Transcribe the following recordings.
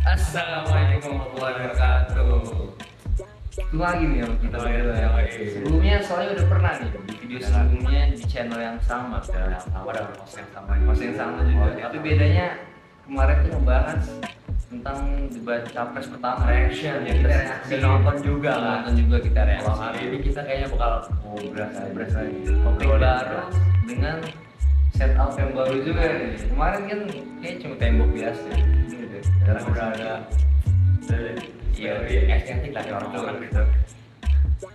Assalamualaikum warahmatullahi wabarakatuh. Itu lagi nih yang kita berdua ya. Sebelumnya soalnya udah pernah nih di video sebelumnya di channel yang sama, dan host yang sama juga. Tapi bedanya kemarin tuh ngebahas tentang debat capres pertama. reaction ya, Kita kita reaksi, nonton juga kan. nonton juga kita Kalau reaksi. hari ini kita kayaknya bakal ngobrol Lagi topik baru dengan setup yang baru juga nih. Kemarin kan kayak cuma tembok biasa. sekarang udah ada Iya, estetik lah ya orang-orang gitu.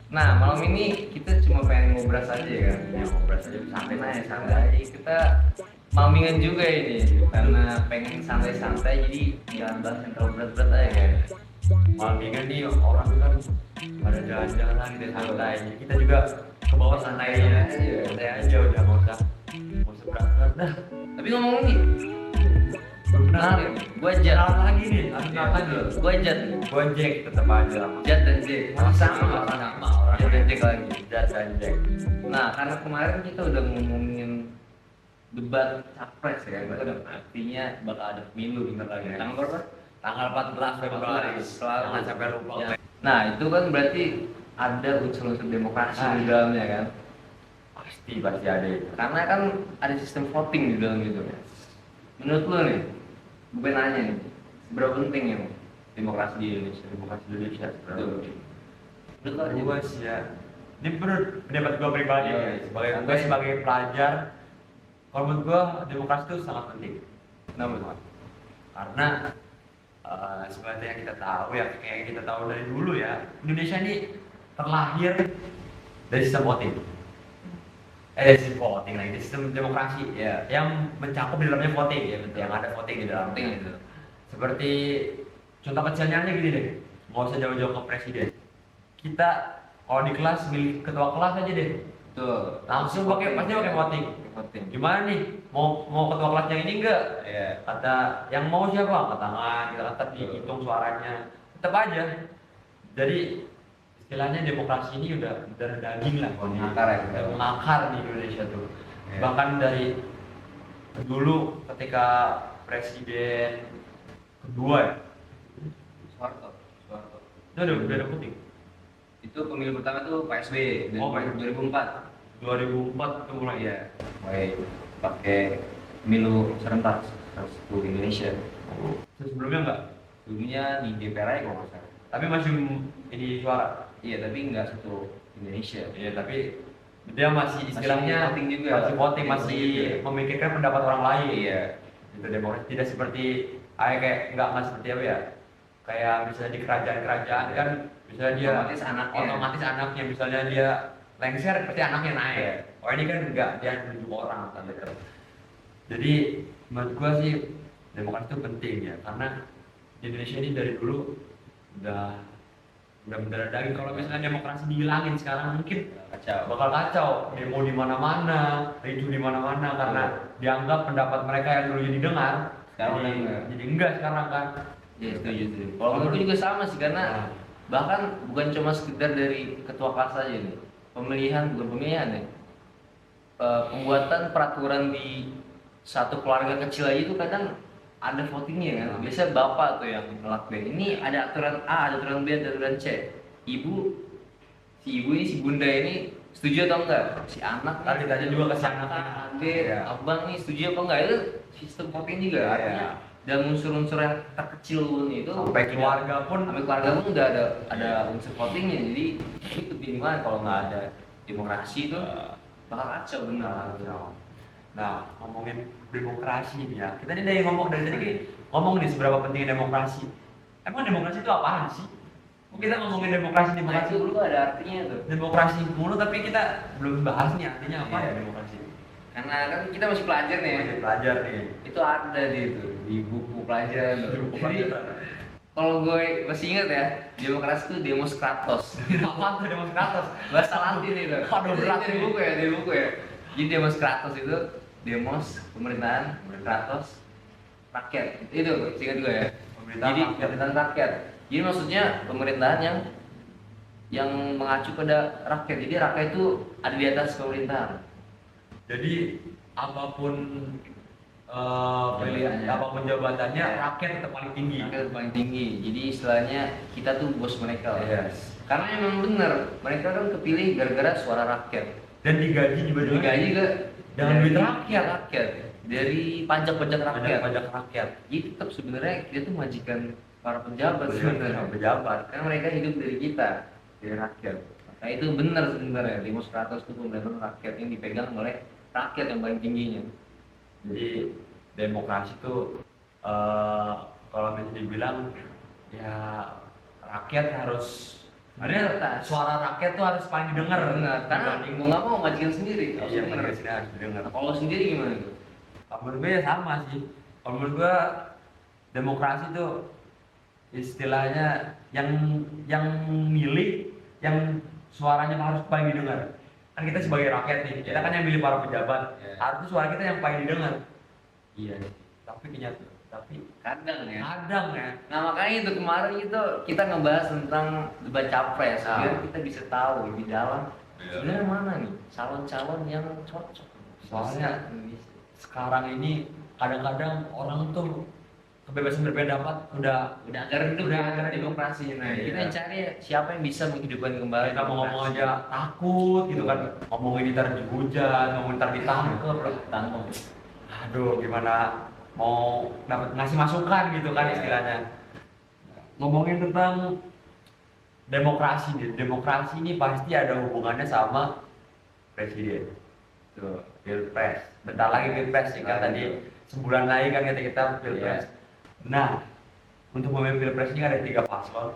Nah, malam ini kita cuma pengen ngobrol saja kan. Ya ngobrol saja Santai aja. Kita mamingan juga ini karena pengen santai-santai, jadi jangan bahas yang terlalu berat-berat aja kan. Malam nih orang kan pada jalan-jalan gitu santai. Kita juga ke bawah santai aja udah nggak usah berat-berat dah. Tapi ngomong ini, Benar, gua Jat lagi nih, lagi. Gua Jat, Gojek tetap aja. Jat dan Jack masih sama orang. Jat dan Jack lagi. Jat dan Jack. Nah, karena kemarin kita udah ngomongin debat capres ya, itu udah artinya bakal ada pemilu bentar lagi. Tanggal berapa? Tanggal 14 Februari. Selalu. Jangan sampai lupa. Ya. Nah, itu kan berarti ada unsur-unsur demokrasi di dalamnya kan. Pasti ada itu. Karena kan ada sistem voting di dalam itu. Menurut lo nih, gue nanya nih, seberapa penting ya demokrasi di Indonesia? Demokrasi Indonesia Betul. sebenarnya. Menurut lo aja, Gue sih ya, ini menurut pendapat gue pribadi Iya, ya, sebagai santai. gue sebagai pelajar, kalau menurut gue demokrasi itu sangat penting. Kenapa? Karena seperti yang kita tahu ya, kayak yang kita tahu dari dulu ya, Indonesia ini terlahir dari sistem voting. Sistem voting lagi, sistem demokrasi ya, yang mencakup di dalamnya voting ya, Betul. yang ada voting di dalamnya. Penting itu. Seperti contoh kecilnya aja gini deh, nggak usah jauh-jauh ke presiden. Kita kalau di kelas milih ketua kelas aja deh, Tuh, langsung pasti pakai voting. voting. Gimana nih, mau ketua kelas yang ini enggak? Ya. Kata yang mau siapa? Angkat tangan, kita kata dihitung suaranya, tetap aja. Jadi istilahnya demokrasi ini udah darah daging lah, Mengakar ya? udah mengakar di Indonesia tuh. Ya. Bahkan dari dulu ketika presiden kedua ya, Soeharto. itu udah voting. Itu pemilu pertama tuh Pak SBY Oh, Pak. 2004. 2004 itu mulai ya. Mulai pakai pemilu serentak seluruh Indonesia. Terus sebelumnya enggak? Dulunya di DPR aja kalau nggak salah. Tapi masih ini suara. Iya, tapi nggak satu Indonesia. Iya, tapi dia masih istilahnya voting juga. masih voting, Voting masih juga. memikirkan pendapat orang lain. Iya. Itu demokrasi tidak seperti kayak nggak seperti apa ya? Kayak misalnya di kerajaan-kerajaan kan, misalnya dia otomatis anaknya. misalnya dia lengser, pasti anaknya naik. Iya. Oh ini kan enggak, dia menunjuk orang tanda. Jadi menurut gua sih demokrasi itu penting ya, karena di Indonesia ini dari dulu udah mendarah daging. Kalau misalnya demokrasi dihilangin sekarang mungkin bakal kacau, demo di mana-mana, ricuh di mana-mana karena dianggap pendapat mereka yang dulu didengar Sekarang udah enggak. jadi enggak sekarang kan. Iya, setuju. Kalau menurutku juga sama sih, karena bahkan bukan cuma sekedar dari ketua kelas aja nih. Bukan pemilihan ya. Pembuatan peraturan di satu keluarga kecil aja itu kadang ada votingnya kan. Biasanya bapak tuh yang ngelakuin. Ini ada aturan A, ada aturan B, ada aturan C. Si ibu ini, si bunda ini setuju atau enggak? Si anak Tadi ditanya juga ke si anak. adik, Iya. abang nih setuju apa enggak? Itu sistem voting juga. Iya. Artinya dan unsur-unsur yang terkecil pun itu Sampai keluarga pun sampai keluarga pun udah ada unsur votingnya. Jadi itu kebingungan kalau nggak ada demokrasi itu bakal kacau benar. Nah, ngomongin demokrasi nih ya. Kita ini dari tadi ngomong nih seberapa pentingnya demokrasi. Emang demokrasi itu apaan sih? Kok kita ngomongin demokrasi Nah, itu dulu ada artinya tuh. demokrasi mulu tapi kita belum bahas nih artinya apa Iya. ya demokrasi. Karena kan kita masih pelajar nih. Masih belajar nih. Itu ada di buku pelajaran. Di buku Jadi, pelajaran. kalau gue masih ingat ya, demokrasi itu demos kratos. Apaan tuh demokrasi atas? Bahasa Latin itu. Waduh, berat Dari nih. buku ya. Jadi demos kratos itu demos pemerintahan kratos rakyat. Itu singkat gue ya. Jadi pemerintahan rakyat. Jadi maksudnya pemerintahan yang mengacu pada rakyat. Jadi rakyat itu ada di atas pemerintahan. Jadi apapun Jabatannya. apapun jabatannya, Ya. rakyat tetap paling tinggi. Rakyat paling tinggi. Jadi istilahnya kita tuh bos mereka lah. Yes. Karena emang bener, mereka kan kepilih gara-gara suara rakyat. Dan digaji juga Digaji ke dengan duit rakyat. Dari pajak-pajak rakyat. Pajak rakyat. Jadi tetap sebenarnya kita tuh majikan para pejabat sebenarnya. Pejabat. Karena mereka hidup dari kita, dari rakyat. Nah itu benar sebenarnya, Demos 100 itu pemerintahan rakyat yang dipegang oleh rakyat yang paling tingginya. Jadi demokrasi itu kalau misalnya dibilang ya rakyat harus sebenarnya suara rakyat tuh harus paling didengar. Benar, karena mau nggak mau majikan sendiri. Iya, majikan sendiri harus didengar. Nah, kalau sendiri gimana tuh? Menurut gue ya sama sih. Kalau menurut gue demokrasi itu istilahnya yang milih, yang suaranya harus paling didengar. Kan kita sebagai rakyat nih, kita kan yang milih para pejabat. Harusnya suara kita yang paling didengar. Iya. Tapi Kadang ya. Nah Makanya itu kemarin itu kita ngebahas tentang debat capres biar Nah. kita bisa tahu di dalam Iya. sebenarnya mana nih calon-calon yang cocok. Soalnya Indonesia. sekarang ini kadang-kadang orang tuh kebebasan berpendapat udah Agak redup Udah ya agak redup. demokrasi. Nah, Iya. kita cari siapa yang bisa menghidupkan kembali kita mau ngomong demokrasi. aja takut gitu kan, ngomongin ntar dihujat, ngomongin ntar ditangkep, Tanggung. aduh gimana mau dapat ngasih masukan gitu kan istilahnya. Ngomongin tentang demokrasi nih, demokrasi ini pasti ada hubungannya sama presiden. Tuh, pilpres. Bentar lagi pilpres ya kan, tadi sebulan lagi kan kita pilpres. Nah, untuk memilih pilpres ini ada 3 paslon.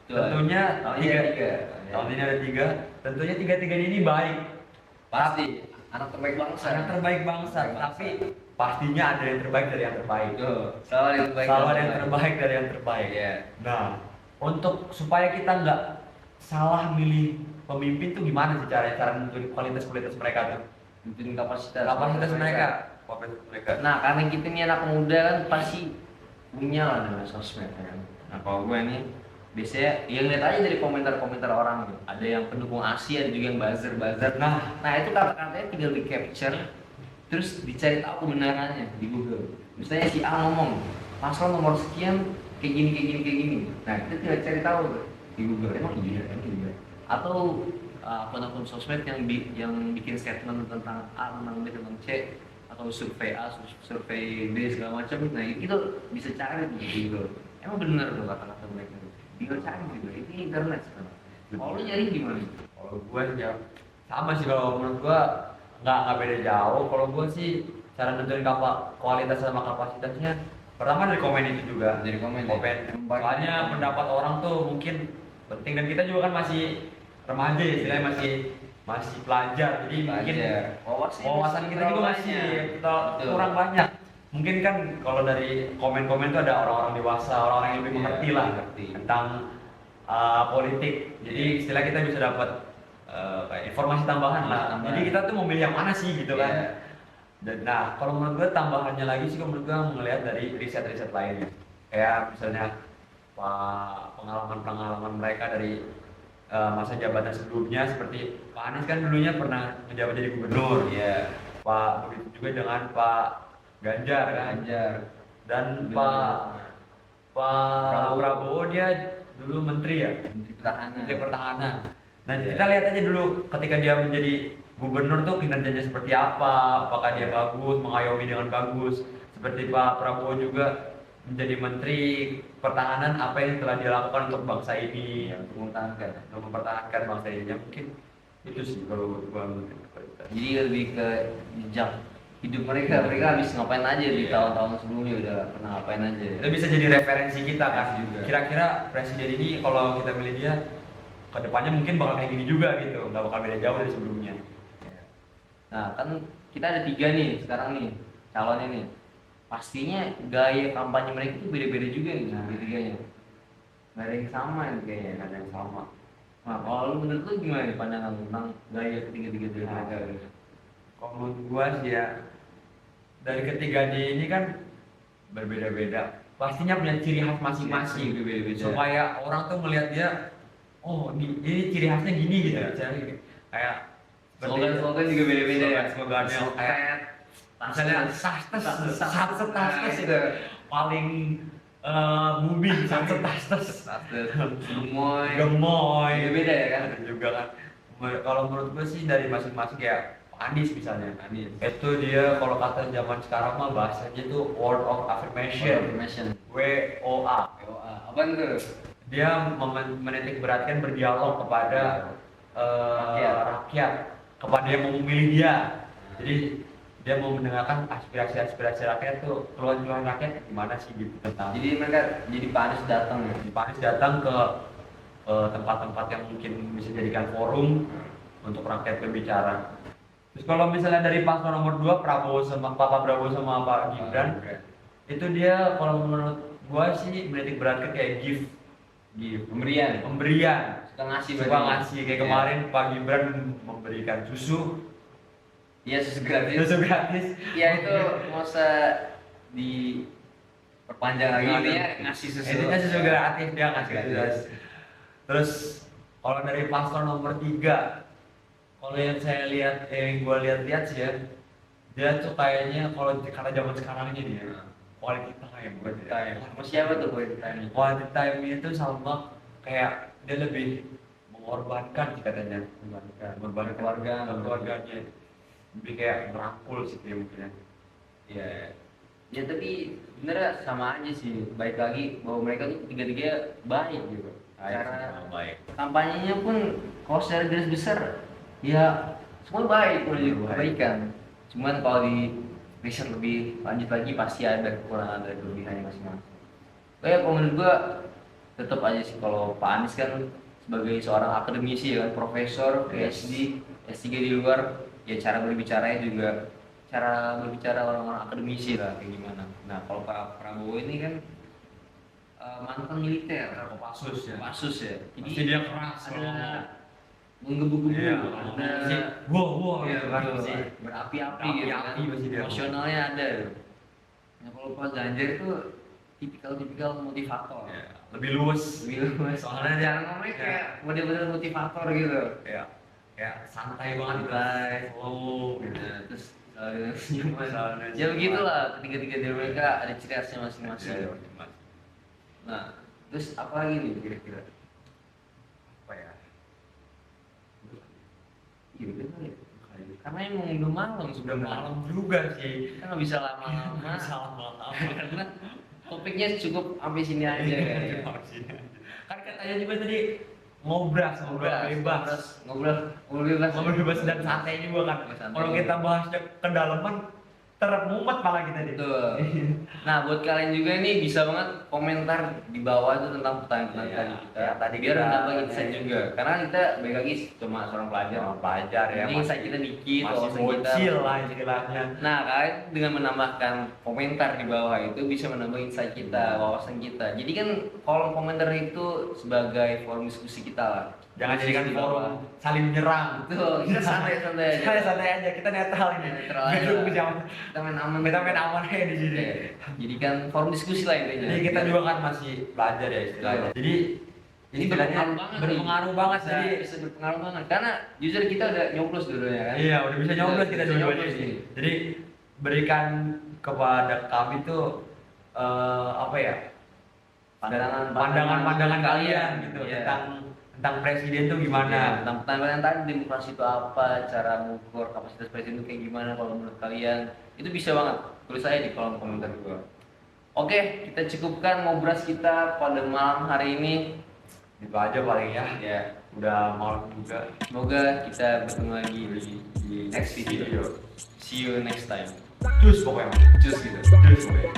Tentunya tahun ini ada 3. Tentunya tiga-tiganya ini baik. Pasti anak terbaik bangsa. Anak terbaik bangsa, tapi pastinya ada yang terbaik dari yang terbaik. Selalu ada yang terbaik. Selalu ada yang terbaik dari yang terbaik. Iya. Nah, untuk supaya kita nggak salah milih pemimpin tuh gimana sih cara nentuin kualitas mereka tuh? Nentuin kapasitas Kapasitas mereka. Nah, karena kita nih anak muda kan pasti punya lah namanya sosmed kan. Nah, kalau gue nih biasanya yang lihat aja dari komentar-komentar orang gitu. Ada yang pendukung Asia, ada juga yang buzzer. Nah itu kata-katanya tinggal di capture, terus dicari tahu kebenarannya di Google. Misalnya si A ngomong paslon nomor sekian kayak gini. Nah kita tinggal cari tahu tuh di Google. Emang iya. Atau akun-akun sosmed yang bikin statement tentang A, tentang B, tentang C, atau survei A, survei B segala macam. Nah itu bisa cari di Google. Emang bener tuh kata-kata mereka. Tinggal cari juga. Itu internet sekarang. Kalau lu nyari gimana? Kalau gue ya sama sih, kalau menurut gue nggak beda jauh. Kalau gue sih cara nentuin kualitas sama kapasitasnya pertama dari komen itu juga. Dari komen. Soalnya pendapat orang tuh mungkin penting, dan kita juga kan masih remaja ya, istilahnya masih pelajar, jadi mungkin wawasan kita juga masih kurang banyak. Mungkin kan kalau dari komen-komen itu ada orang-orang dewasa, orang-orang yang lebih mengerti lah tentang politik. Jadi istilah kita bisa dapat kayak informasi tambahan lah. Jadi kita tuh mau milih yang mana sih gitu kan. Nah, kalau menurut gue tambahannya lagi sih, menurut gue ngelihat dari riset-riset lainnya. Kayak misalnya pengalaman mereka dari masa jabatan sebelumnya, seperti Pak Anies kan dulunya pernah menjabat jadi gubernur. Pak begitu juga dengan Pak Ganjar dan Pak Prabowo dia dulu menteri ya, Menteri Pertahanan. Nah kita lihat aja dulu ketika dia menjadi gubernur tuh kinerjanya seperti apa, apakah dia bagus, mengayomi dengan bagus. Seperti Pak Prabowo juga menjadi Menteri Pertahanan, apa yang telah dilakukan untuk bangsa ini, untuk mempertahankan bangsa ini. Ya, mungkin itu sih kalau gua menurut. Jadi lebih ke jejak hidup mereka habis ngapain aja di tahun-tahun sebelumnya, udah pernah ngapain aja. Itu bisa jadi referensi kita kan juga. Kira-kira presiden ini kalau kita milih dia kedepannya mungkin bakal kayak gini juga gitu, nggak bakal beda jauh dari sebelumnya. Nah kan kita ada 3 nih sekarang nih calonnya nih. Pastinya gaya kampanye mereka itu beda-beda juga nih tiga-tiganya. Nggak ada yang sama nih kayaknya, nggak ada yang sama. Nah kalau lu menurut lu gimana nih pandangan tentang gaya ketiga-tiga mereka? Kalau menurut gua sih ya, dari ketiganya ini kan berbeda-beda, pastinya punya ciri khas masing-masing. Supaya orang tuh melihat dia, oh ini ciri khasnya gini gitu. Kayak slogan juga beda-beda ya. Slogannya kayak misalnya Tastes itu paling booming, Tastes gemoy beda ya kan. juga kan. Kalau menurut gue sih dari masing-masing kayak Anies misalnya, itu dia kalau kata zaman sekarang mah bahasanya tuh word of affirmation, WOA. Apa itu? Dia menitik beratkan berdialog kepada rakyat, kepada yang mau memilih dia. Jadi dia mau mendengarkan aspirasi rakyat tuh, keluhan rakyat gimana sih gitu. Jadi mereka jadi Pak Anies datang ya. Pak Anies datang ke tempat-tempat yang mungkin bisa jadikan forum untuk rakyat berbicara. Terus kalau misalnya dari paslon nomor 2 Pak Prabowo sama Pak Gibran, itu dia kalau menurut gua sih menitik beratkan kayak gift Pemberian. Suka ngasih kayak kemarin Pak Gibran memberikan susu. Iya, susu gratis. Ya itu masa diperpanjang lagi ini ya, ngasih susu. Intinya susu gratis, dia ngasih gratis. Terus kalau dari paslon nomor 3, kalau yang saya lihat, yang gue lihat sih ya, dia tuh kayaknya kalau kata zaman sekarang ini ya, quality time. Sama siapa tuh quality time? Quality time itu sama kayak dia lebih mengorbankan sih katanya, mengorbankan keluarganya, lebih kayak merangkul sih dia mungkin. Ya, ya tapi sebenarnya sama aja sih. Baik lagi bahwa mereka tuh tiga-tiga baik gitu. Cara kampanyenya pun kalau secara garis besar ya semua baik, kebaikan. Cuman kalau di riset lebih lanjut lagi pasti ada kekurangan, ada kelebihannya masing-masing. Kayak kalau menurut gua tetap aja sih kalau Pak Anies kan sebagai seorang akademisi ya kan, profesor, PhD, S3 di luar, ya cara berbicaranya juga cara berbicara orang-orang akademisi lah kayak gimana. Nah kalau Pak Prabowo ini kan mantan militer, Kopassus ya. Jadi pasti dia keras ada menggebu-gebu, ada wow ya, gitu kan, masih berapi-api gitu kan, emosionalnya ada. Nah kalau Pak Ganjar itu tipikal motivator, lebih luwes. Soalnya dia ngomongnya kayak model-model motivator gitu. Kayak santai banget, flow gitu. Terus ya begitulah, ketiga-tiga dari mereka ada ciri khasnya masing-masing. Nah, terus apa lagi nih kira-kira? Apa ya? Gitu kan ya? Karena emang udah malam, sudah malam juga sih. Kita nggak bisa lama-lama. Karena topiknya cukup sampai sini aja kayaknya. Kan katanya juga tadi ngobrol bebas dan santai juga kan. Kalau kita bahas kedalaman termumet malah kita nih. Betul. Nah buat kalian juga nih bisa banget komentar di bawah itu tentang pertanyaan tadi kita. Biar nambah insight juga. Karena kita balik lagi cuma seorang pelajar ya. Ini insight kita dikit, masih bocil lah istilahnya. Nah kalian dengan menambahkan komentar di bawah itu bisa menambah insight kita, wawasan kita. Jadi kan kolom komentar itu sebagai forum diskusi kita lah. Jangan jadikan forum saling menyerang. Betul, kita santai-santai aja. Kita netral ini. Netral aja. Kita main aman aja di sini. Jadi kan forum diskusi lah intinya. Jadi kita juga kan masih belajar ya istilahnya. Jadi ini berpengaruh banget. Jadi bisa berpengaruh banget karena user kita udah nyoblos dulunya kan. Iya, udah bisa nyoblos kita dulu-duanya sih. Jadi berikan kepada kami tuh apa ya? Pandangan kalian gitu tentang presiden tuh gimana? Tentang pertanyaan tadi demokrasi itu apa, cara mengukur kapasitas presiden itu kayak gimana kalau menurut kalian? Itu bisa banget tulis aja di kolom komentar gua. Oke, kita cukupkan ngobras kita pada malam hari ini. Itu aja paling ya. Ya, udah malam juga. Semoga kita bertemu lagi di next video. See you next time. Cus pokoknya. Cus gitu. Cus pokoknya.